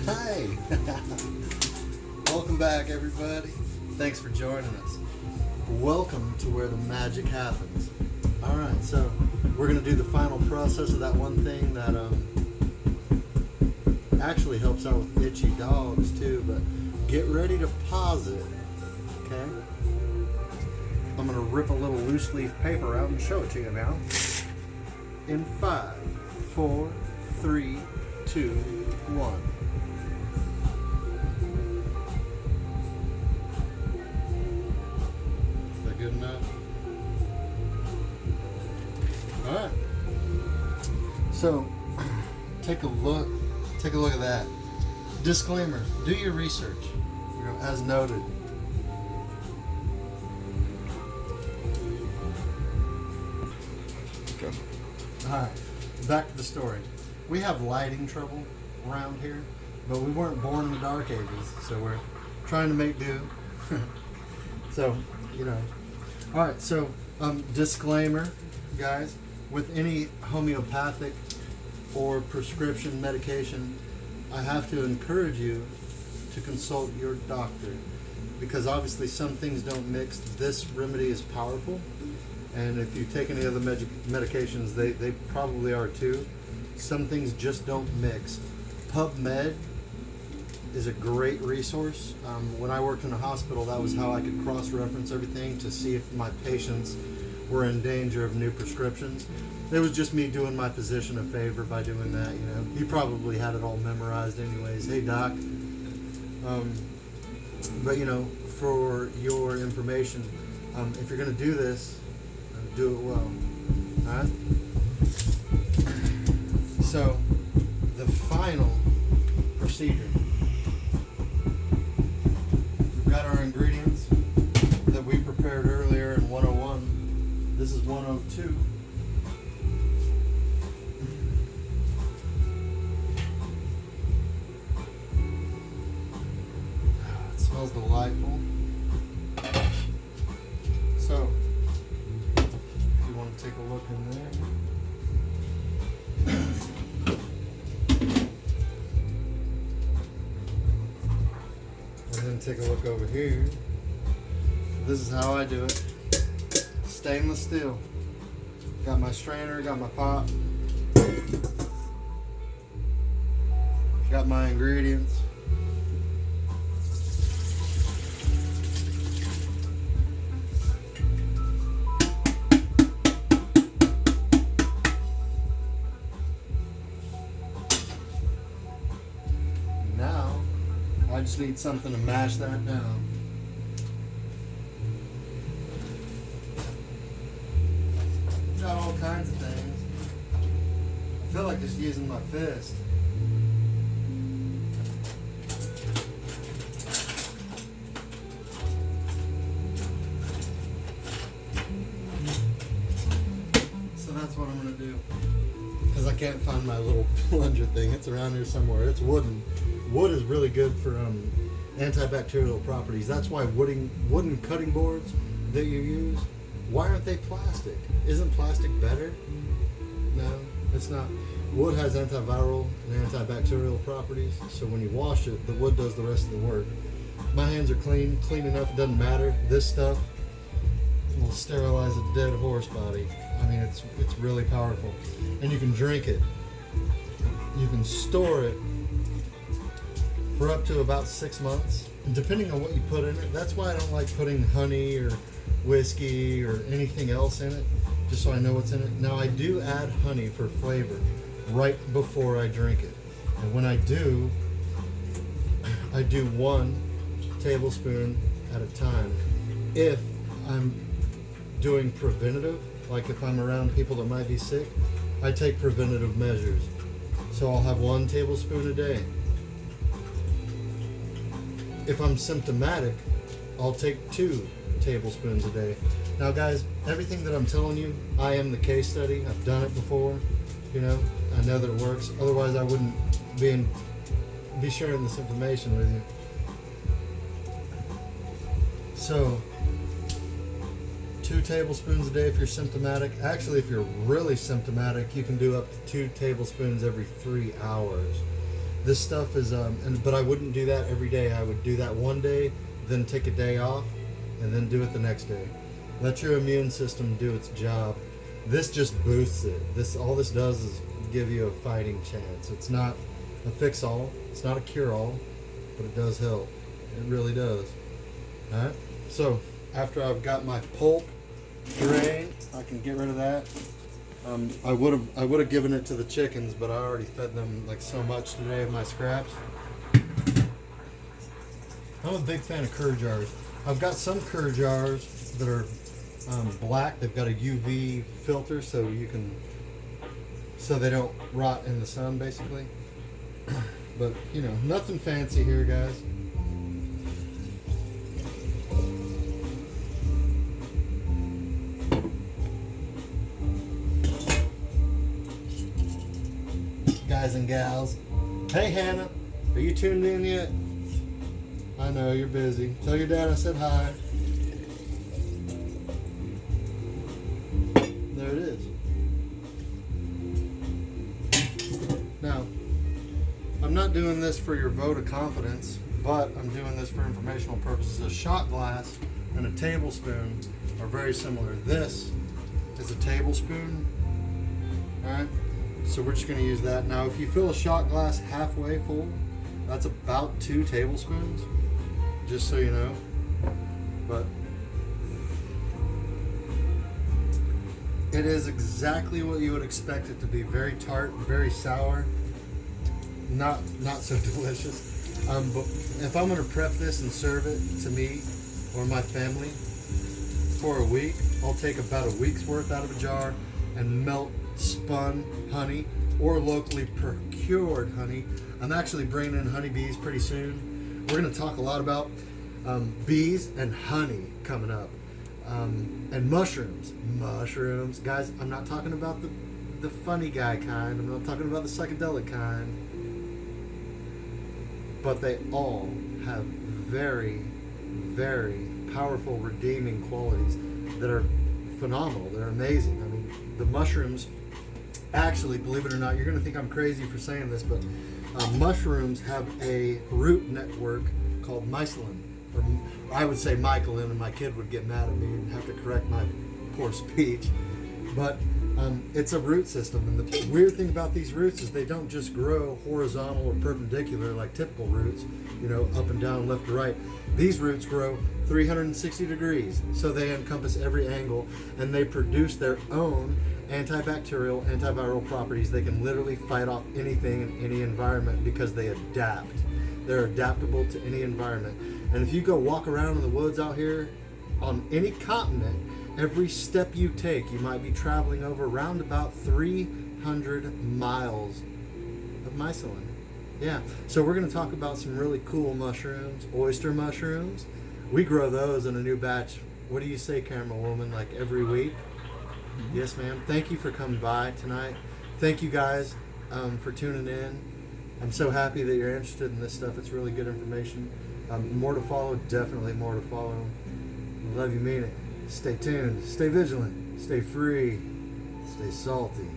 Hi! Welcome back, everybody. Thanks for joining us. Welcome to where the magic happens. Alright, so we're going to do the final process of that one thing that actually helps out with itchy dogs too, but get ready to pause it, okay? I'm going to rip a little loose leaf paper out and show it to you now. In 5, 4, 3, 2, 1. Is that good enough? Alright. So, take a look at that. Disclaimer, do your research, as noted. Okay. Alright, back to the story. We have lighting trouble around here, but we weren't born in the dark ages, so we're trying to make do. So, Alright, so, disclaimer, guys, with any homeopathic or prescription medication, I have to encourage you to consult your doctor, because obviously some things don't mix. This remedy is powerful, and if you take any other medications, they probably are too. Some things just don't mix. PubMed is a great resource. When I worked in a hospital, that was how I could cross-reference everything to see if my patients were in danger of new prescriptions. It was just me doing my physician a favor by doing that, He probably had it all memorized anyways. Hey, doc. But, for your information, if you're going to do this, do it well. All right? So, the final procedure. We've got our ingredients that we prepared earlier in 101. This is 102. It smells delightful. So, if you want to take a look in there. And then take a look over here. This is how I do it. Stainless steel. Got my strainer, got my pot. Got my ingredients. Now, I just need something to mash that down. Got all kinds of things. I feel like just using my fist. So that's what I'm going to do. Because I can't find my little plunger thing. It's around here somewhere. It's wooden. Wood is really good for antibacterial properties. That's why wooden cutting boards that you use, why aren't they plastic? Isn't plastic better? No, it's not. Wood has antiviral and antibacterial properties, so when you wash it, the wood does the rest of the work. My hands are clean enough, it doesn't matter. This stuff will sterilize a dead horse body. I mean, it's really powerful. And you can drink it. You can store it for up to about 6 months, and depending on what you put in it. That's why I don't like putting honey or whiskey or anything else in it, just so I know what's in it. Now, I do add honey for flavor right before I drink it, and when I do 1 tablespoon at a time. If I'm doing preventative, like if I'm around people that might be sick, I take preventative measures, so I'll have 1 tablespoon a day. If I'm symptomatic, I'll take 2 tablespoons a day. Now, guys, everything that I'm telling you, I am the case study. I've done it before. I know that it works. Otherwise, I wouldn't be sharing this information with you. So, 2 tablespoons a day if you're symptomatic. Actually, if you're really symptomatic, you can do up to 2 tablespoons every 3 hours. This stuff is, but I wouldn't do that every day. I would do that one day, then take a day off, and then do it the next day. Let your immune system do its job. This just boosts it. All this does is give you a fighting chance. It's not a fix-all. It's not a cure-all, but it does help. It really does. All right. So after I've got my pulp drained, I can get rid of that. I would have given it to the chickens, but I already fed them like so much today of my scraps. I'm a big fan of cur jars. I've got some cur jars that are black. They've got a UV filter so they don't rot in the sun, basically. But you know, nothing fancy here, guys. Guys and gals. Hey Hannah, are you tuned in yet? I know you're busy. Tell your dad I said hi. There it is. Now, I'm not doing this for your vote of confidence, but I'm doing this for informational purposes. A shot glass and a tablespoon are very similar. This is a tablespoon. Alright? So we're just going to use that. Now, if you fill a shot glass halfway full, that's about 2 tablespoons, just so you know. But it is exactly what you would expect it to be. Very tart, very sour, not so delicious. But if I'm going to prep this and serve it to me or my family for a week, I'll take about a week's worth out of a jar and melt spun honey or locally procured honey. I'm actually bringing in honeybees pretty soon. We're going to talk a lot about bees and honey coming up, and mushrooms. Guys, I'm not talking about the funny guy kind. I'm not talking about the psychedelic kind, but they all have very, very powerful redeeming qualities that are phenomenal. They're amazing. I mean, the mushrooms, actually, believe it or not, you're going to think I'm crazy for saying this, but mushrooms have a root network called mycelium. Or I would say mycelium, and my kid would get mad at me and have to correct my poor speech. But it's a root system, and the weird thing about these roots is they don't just grow horizontal or perpendicular like typical roots, you know, up and down, left to right. These roots grow 360 degrees, so they encompass every angle, and they produce their own antibacterial, antiviral properties. They can literally fight off anything in any environment because they adapt. They're adaptable to any environment. And if you go walk around in the woods out here on any continent, every step you take, you might be traveling over around about 300 miles of mycelium. Yeah, so we're going to talk about some really cool mushrooms, oyster mushrooms. We grow those in a new batch. What do you say, Camera Woman? Like every week? Mm-hmm. Yes, ma'am. Thank you for coming by tonight. Thank you guys for tuning in. I'm so happy that you're interested in this stuff. It's really good information. More to follow, definitely more to follow. Love you, mean it. Stay tuned, stay vigilant, stay free, stay salty.